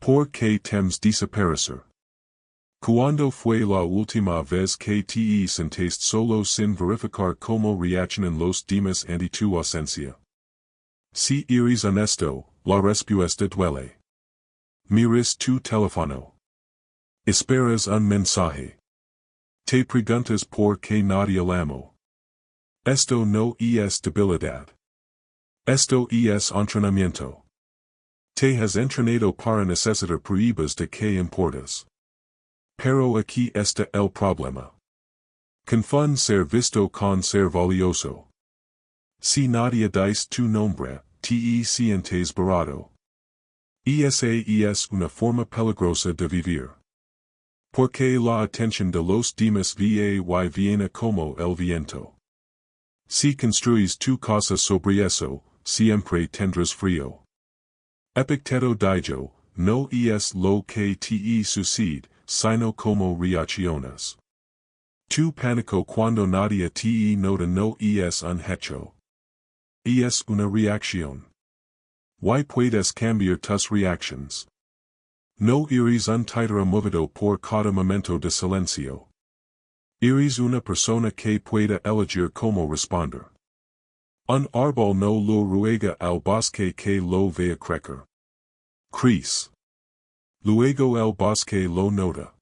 ¿Por qué temes desaparecer? ¿Cuándo fue la última vez que te sentaste solo sin verificar cómo reaccionan los demás ante tu ausencia? Si eres honesto, la respuesta duele. Miras tu teléfono. Esperas un mensaje. Te preguntas por qué nadie llamó. Esto no es debilidad. Esto es entrenamiento. Te has entrenado para necesitar pruebas de que importas. Pero aquí está el problema. Confund ser visto con ser valioso. Si nadie dice tu nombre, te sientes barrado. Esa es una forma peligrosa de vivir. Porque la atención de los demás viene como el viento. Si construyes tu casa sobre eso, siempre tendrás frío. Epicteto dijo, no es lo que te sucede, sino como reaccionas. Tu pánico cuando nadie te nota no es un hecho. Es una reacción. Y puedes cambiar tus reactions. No eres un títere movido por cada momento de silencio. Eres una persona que puede elegir cómo responder. Un árbol no lo ruega al bosque que lo vea crecer. Crece. Luego el bosque lo nota.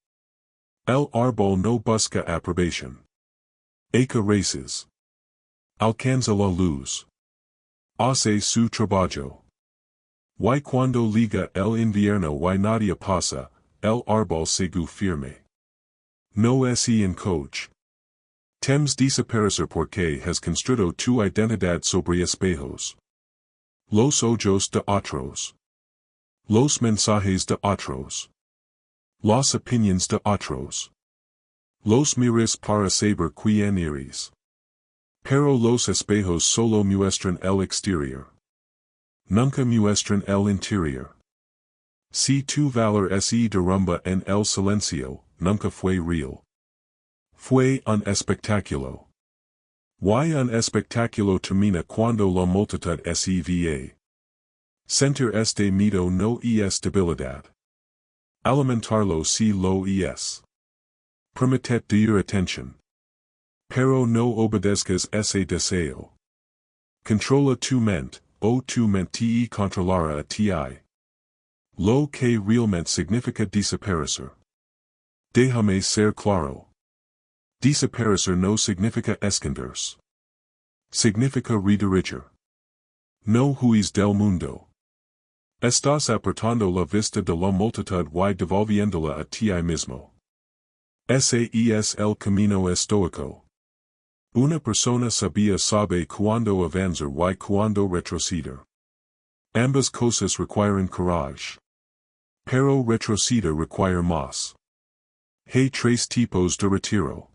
El árbol no busca aprobación. Echa races. Alcanza la luz. Hace su trabajo. Y cuando llega el invierno y nadie pasa, el árbol sigue firme. No es un coach. Temes desaparecer porque has construido tu identidad sobre espejos. Los ojos de otros. Los mensajes de otros. Las opiniones de otros. Los miras para saber quién eres. Pero los espejos solo muestran el exterior. Nunca muestran el interior. Si tu valor se derrumba en el silencio, nunca fue real. Fue un espectáculo. Y un espectáculo termina cuando la multitud se va. Sentir este miedo no es debilidad. Alimentarlo si lo es. Permited dar atención. Pero no obedezcas ese deseo. Controla tu mente, o tu mente te controlará a ti. Lo que realmente significa desaparecer. Déjame ser claro. Desaparecer no significa esconderse. Significa redirigir. No huís del mundo. Estás apartando la vista de la multitud y devolviéndola a ti mismo. Ese es el camino estoico. Una persona sabia sabe cuándo avanzar y cuándo retroceder. Ambas cosas requieren courage. Pero retroceder requiere más. Hay tres tipos de retiro.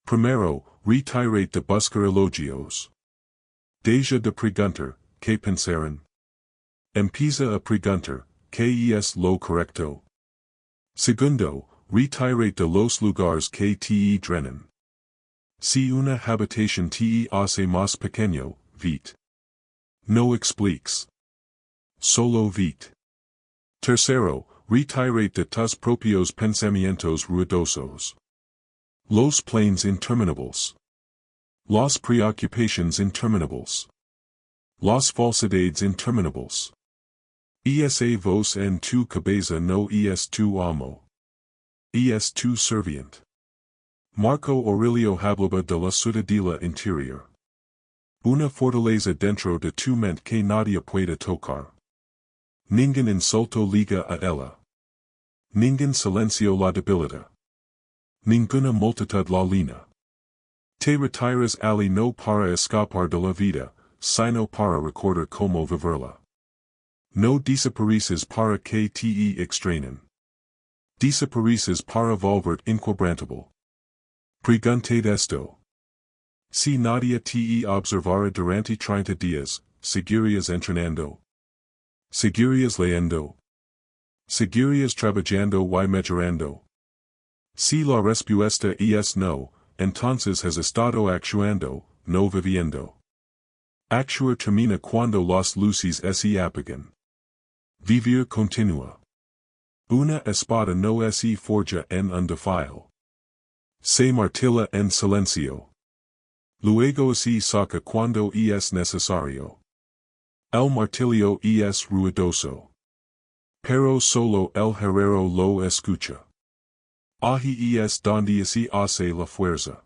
Primero, retire de buscar elogios. Deja de preguntar, ¿qué pensaron? Empieza a preguntar, ¿qué es lo correcto? Segundo, retire de los lugares que te drenan. Si una habitación te hace más pequeño, vete. No expliques. Solo vete. Tercero, retire de tus propios pensamientos ruidosos. Los planes interminables. Las preocupaciones interminables. Las falsedades interminables. Esa voz en tu cabeza no es tu amo. Es tu serviente. Marco Aurelio hablaba de la ciudadela interior. Una fortaleza dentro de tu mente que nadie puede tocar. Ningún insulto liga a ella. Ningún silencio la debilita. Ninguna multitud la lina. Te retiras ali no para escapar de la vida, sino para recordar cómo vivirla. No desapareces para que te extrañen. Desapareces para volver inquebrantable. Pregunted esto. Si nadie te observara durante 30 días, ¿seguirías entrenando? ¿Seguirías leyendo? ¿Seguirías trabajando y mejorando? Si la respuesta es no, entonces has estado actuando, no viviendo. Actuar termina cuando las luces se apagan. Vivir continúa. Una espada no se forja en un defile. Se martilla en silencio. Luego se saca cuando es necesario. El martillo es ruidoso. Pero solo el herrero lo escucha. Ahí es donde se hace la fuerza.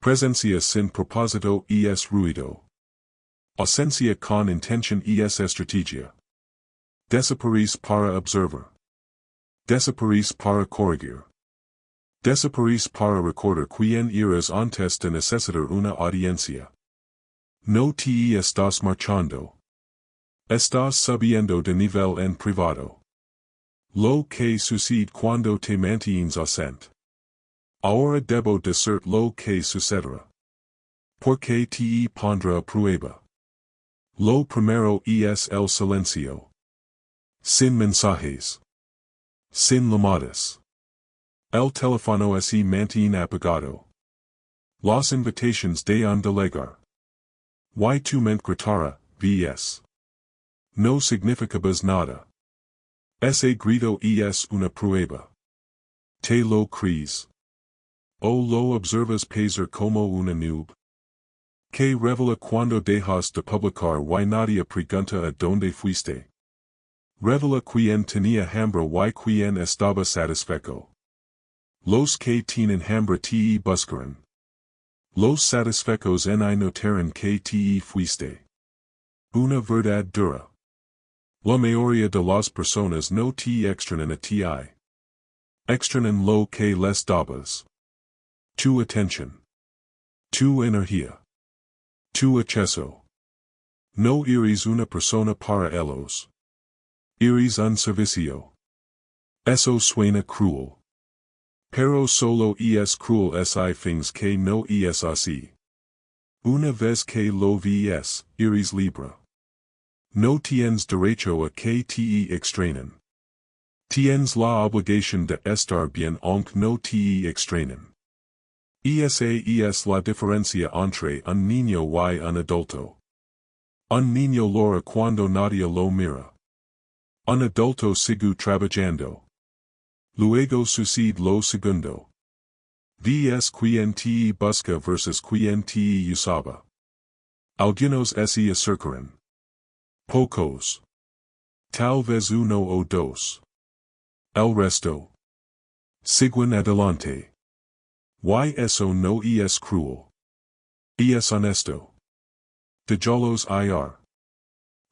Presencia sin propósito es ruido. Ausencia con intención es estrategia. Desaparece para observar. Desaparece para corregir. Desaparece para recordar quien eres antes de necesitar una audiencia. No te estás marchando. Estás subiendo de nivel en privado. Lo que sucede cuando te mantienes ausente. Ahora debo decir lo que sucederá. Porque te pondrá a prueba. Lo primero es el silencio. Sin mensajes. Sin llamadas. El teléfono se mantiene apagado. Las invitaciones de un delegar. Y tu mente gritara, vs. No significabas nada. Ese grito es una prueba. Te lo crees. O lo observas pasar como una nube. Que revela cuando dejas de publicar y nadie pregunta a dónde fuiste. Revela quien tenía hambre y quien estaba satisfecho. Los que tienen hambre te buscarán. Los satisfechos en notarán que te fuiste. Una verdad dura. La mayoría de las personas no te extrañan a ti. Extrañan lo que les dabas. Tu atención. Tu energía. Tu acceso. No eres una persona para ellos. Eres un servicio. Eso suena cruel. Pero solo es cruel si things que no es así. Una vez que lo ves, eres libre. No tienes derecho a que te extrañen. Tienes la obligación de estar bien aunque no te extrañen. Esa es la diferencia entre un niño y un adulto. Un niño llora cuando nadie lo mira. Un adulto sigue trabajando. Luego sucede lo segundo. Ves quien te busca versus quien te usaba. Algunos se acercarán. Pocos. Tal vez uno o dos. El resto. Siguen adelante. Y eso no es cruel. Es honesto. Déjalos ir.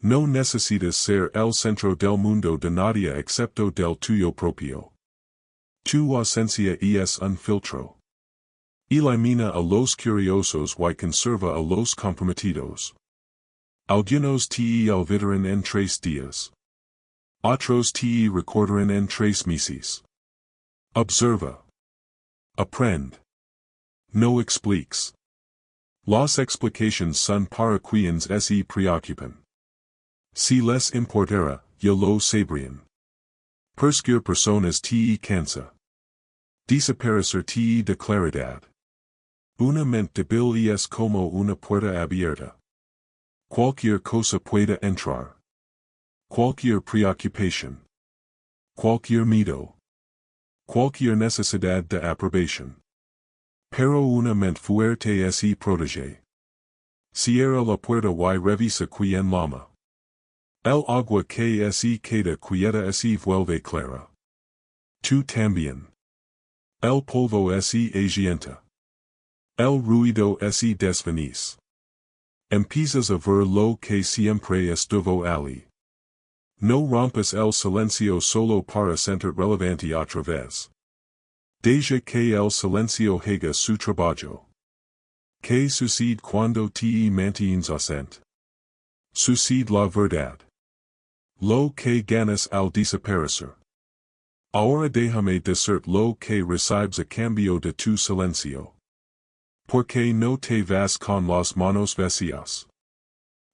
No necesitas ser el centro del mundo de nadie excepto del tuyo propio. Tu ausencia es un filtro. Elimina a los curiosos y conserva a los comprometidos. Algunos te olvidarán en 3 días. Otros te recordarán en 3 meses. Observa. Aprende. No expliques. Las explicaciones son para quienes se preocupan. Si les importara, ya lo sabrían. Perseguir personas te cansa. Desaparecer te da claridad. Una mente débil es como una puerta abierta. Cualquier cosa puede entrar. Cualquier preocupación. Cualquier miedo. Cualquier necesidad de aprobación. Pero una mente fuerte se protege. Cierra la puerta y revisa quien llama. El agua que se queda quieta se vuelve clara. Tú también. El polvo se agienta. El ruido se desvanece. Empiezas a ver lo que siempre estuvo allí. No rompas el silencio solo para sentir relevante otra vez. Deja que el silencio haga su trabajo. ¿Qué sucede cuando te mantienes ausente? Sucede la verdad. Lo que ganas al desaparecer. Ahora déjame decir lo que recibes a cambio de tu silencio. Porque no te vas con las manos vacías.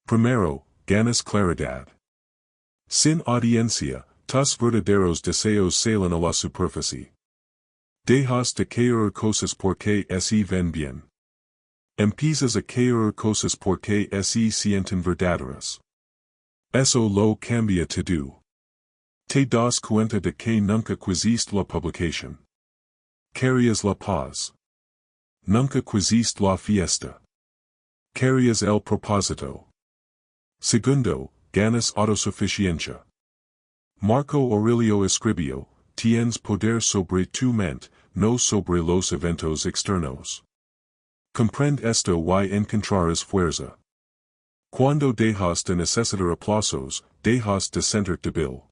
Primero, ganas claridad. Sin audiencia, tus verdaderos deseos salen a la superficie. Dejas de querer cosas porque se ven bien. Empiezas a querer cosas porque se sienten verdaderas. Eso lo cambia todo. Te das cuenta de que nunca quisiste la publicación. Querías la paz. Nunca quisiste la fiesta. Querías el propósito. Segundo, ganas autosuficiencia. Marco Aurelio escribió, tienes poder sobre tu mente, no sobre los eventos externos. Comprende esto y encontrarás fuerza. Cuando dejas de necesitar aplausos, dejas de sentirte débil.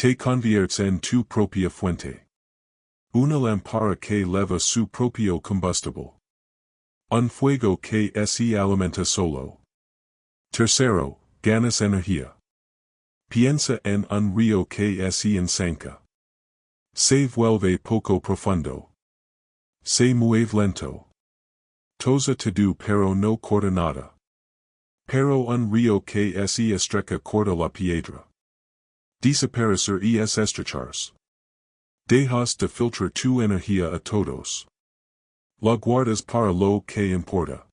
Te conviertes en tu propia fuente. Una lámpara que leva su propio combustible. Un fuego que se alimenta solo. Tercero, ganas energía. Piensa en un río que se ensancha. Se vuelve poco profundo. Se mueve lento. Toza todo pero no corta nada. Pero un río que se estrecha corta la piedra. Desaparecer es estrecharse. Dejas de filtrar tu energía a todos. La guardas para lo que importa.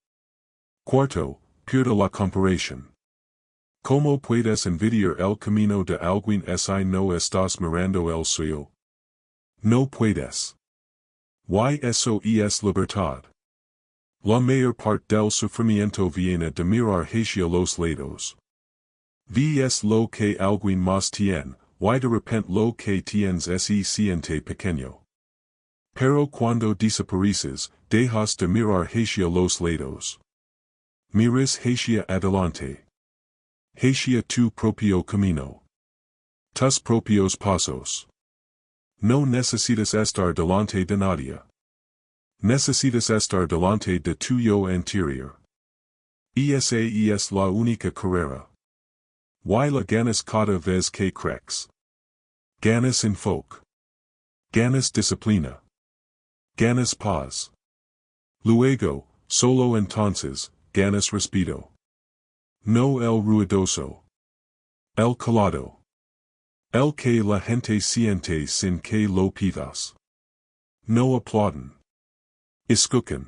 Cuarto, pierde la comparación. ¿Cómo puedes envidiar el camino de alguien si no estás mirando el suyo? No puedes. Y eso es libertad. La mayor parte del sufrimiento viene de mirar hacia los lados. Ves lo que alguien más tiene, y de repente lo que tienes se siente pequeño. Pero cuando desapareces, dejas de mirar hacia los lados. Miras hacia adelante. Hacia tu propio camino. Tus propios pasos. No necesitas estar delante de nadie. Necesitas estar delante de tu yo interior. Esa es la única carrera. Y la ganas cada vez que crees. Ganas enfoque. Ganas disciplina. Ganas paz. Luego, solo entonces, ganas respeto. No el ruidoso. El calado. El que la gente siente sin que lo pidas. No aplauden. Escuchen.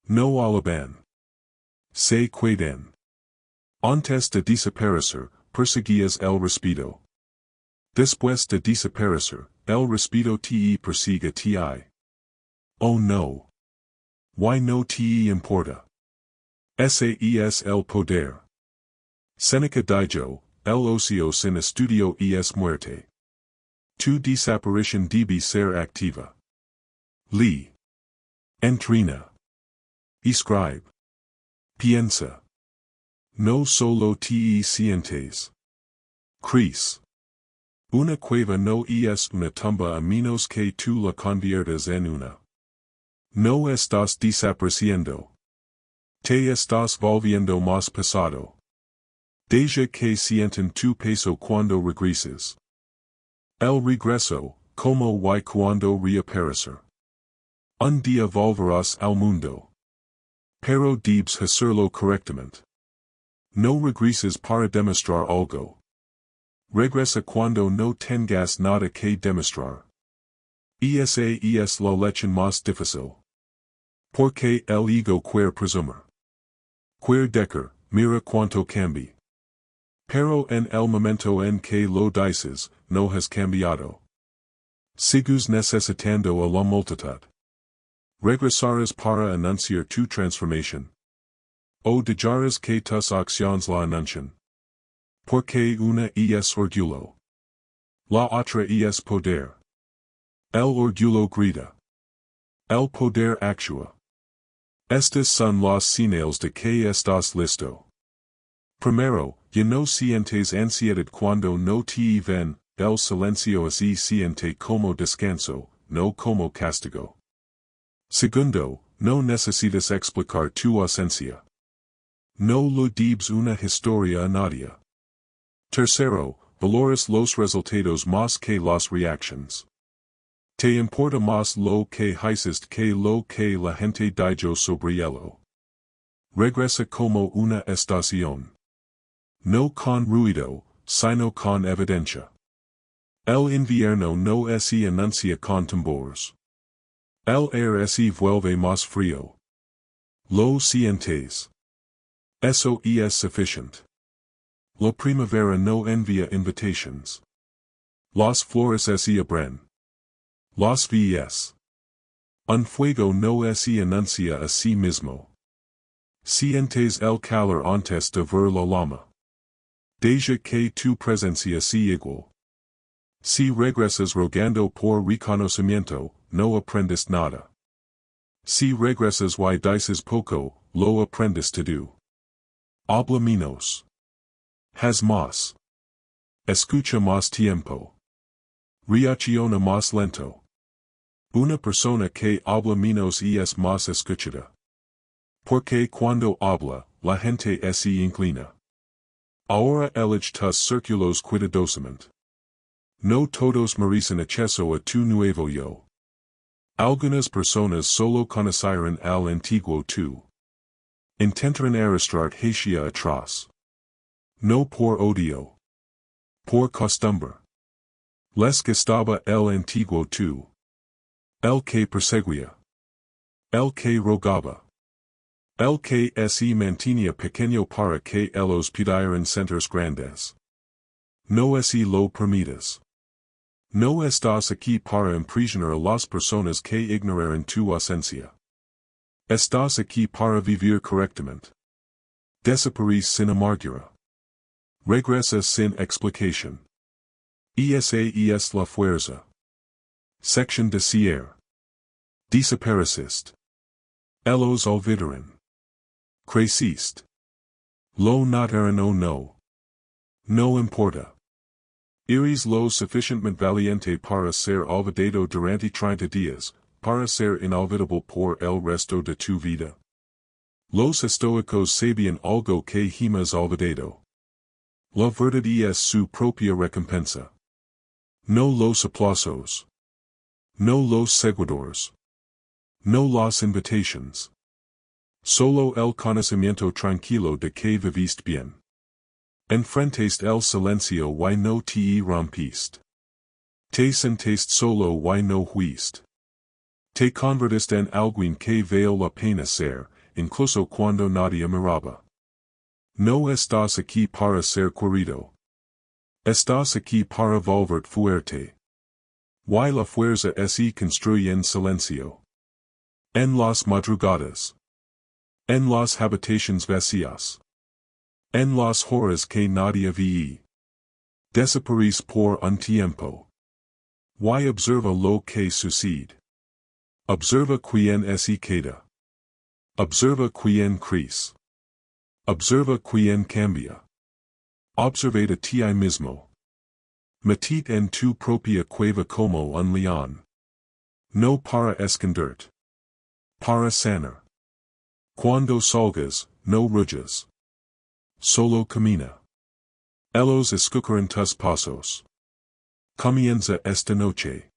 No alaban. Se quedan. Antes de desaparecer, perseguías el respeto. Después de desaparecer, el respeto te persigue ti. Oh no. Why no te importa? Ese es el poder. Seneca dijo, el ocio sin estudio es muerte. Tu desaparición debe ser activa. Lee. Entrena. Escribe. Piensa. No solo te sientes. Crees. Una cueva no es una tumba a menos que tú la conviertas en una. No estás desapareciendo. Te estás volviendo más pesado. Deja que sienten tu peso cuando regreses. El regreso, como y cuando reaparecer. Un día volverás al mundo. Pero debes hacerlo correctamente. No regreses para demostrar algo. Regresa cuando no tengas nada que demostrar. Esa es la lección más difícil. Porque el ego quiere presumir. Quiere decir, mira cuánto cambia. Pero en el momento en que lo dices, no has cambiado. Sigues necesitando a la multitud. Regresarás para anunciar tu transformación. O dejarás que tus acciones la anuncien. Porque una es orgullo. La otra es poder. El orgullo grita. El poder actúa. Estas son las señales de que estás listo. Primero, ya no sientes ansiedad cuando no te ven, el silencio se siente como descanso, no como castigo. Segundo, no necesitas explicar tu ausencia. No lo debes una historia a nadie. Tercero, valoras los resultados más que las reacciones. Te importa más lo que hiciste que lo que la gente dijo sobre ello. Regresa como una estación. No con ruido, sino con evidencia. El invierno no se anuncia con tambores. El aire se vuelve más frío. Lo sientes. Eso es suficiente. La primavera no envía invitations. Las flores se abren. Los ves. Un fuego no se anuncia a sí mismo. Sientes el calor antes de ver la llama. Deja que tu presencia sea igual. Si regresas rogando por reconocimiento, no aprendes nada. Si regresas y dices poco, lo aprendes to do. Habla menos. Haz más. Escucha más tiempo. Reacciona más lento. Una persona que habla menos y es más escuchada. Porque cuando habla, la gente se inclina. Ahora elige tus círculos cuidadosamente. No todos merecen acceso a tu nuevo yo. Algunas personas solo conocieron al antiguo tú. Intentan arrastrar hacia atrás. No por odio. Por costumbre. Les gustaba el antiguo tú. El que perseguía. El que rogaba. El que se mantenía pequeño para que ellos pudieran sentirse grandes. No se lo permitas. No estás aquí para impresionar a las personas que ignoraron tu ausencia. Estás aquí para vivir correctamente. Desaparece sin amargura. Regresa sin explicación. Esa es la fuerza. Sección de cierre. Desapareciste. Ellos olvidaron. Creciste. Lo notaron o no. No importa. Eres lo suficientemente valiente para ser olvidado durante 30 días, para ser inolvidable por el resto de tu vida. Los estoicos sabían algo que jamás olvidado. La verdad es su propia recompensa. No los aplausos. No los seguidores. No las invitations. Solo el conocimiento tranquilo de que viviste bien. Enfrentaste el silencio y no te rompiste. Te sentaste solo y no huiste. Te convertiste en alguien que vale la pena ser, incluso cuando nadie miraba. No estás aquí para ser querido. Estás aquí para volverte fuerte. Y la fuerza se construye en silencio. En las madrugadas. En las habitaciones vacías. En las horas que nadie ve. Desaparece por un tiempo. Y observa lo que sucede. Observa quien se queda. Observa quien crece. Observa quien cambia. Observa a ti mismo. Metite en tu propia cueva como un león. No para esconderte. Para sanar. Cuando salgas, no ruyas. Solo camina. Ellos escucharán tus pasos. Comienza esta noche.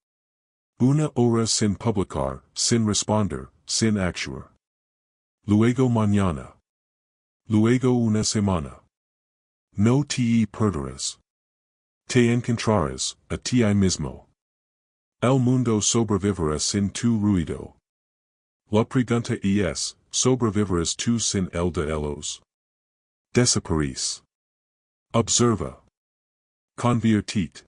Una hora sin publicar, sin responder, sin actuar. Luego mañana. Luego una semana. No te perderás. Te encontrarás, a ti mismo. El mundo sobrevivirá sin tu ruido. La pregunta es, ¿sobrevivirás tú sin el de ellos? Desaparece. Observa. Convertite.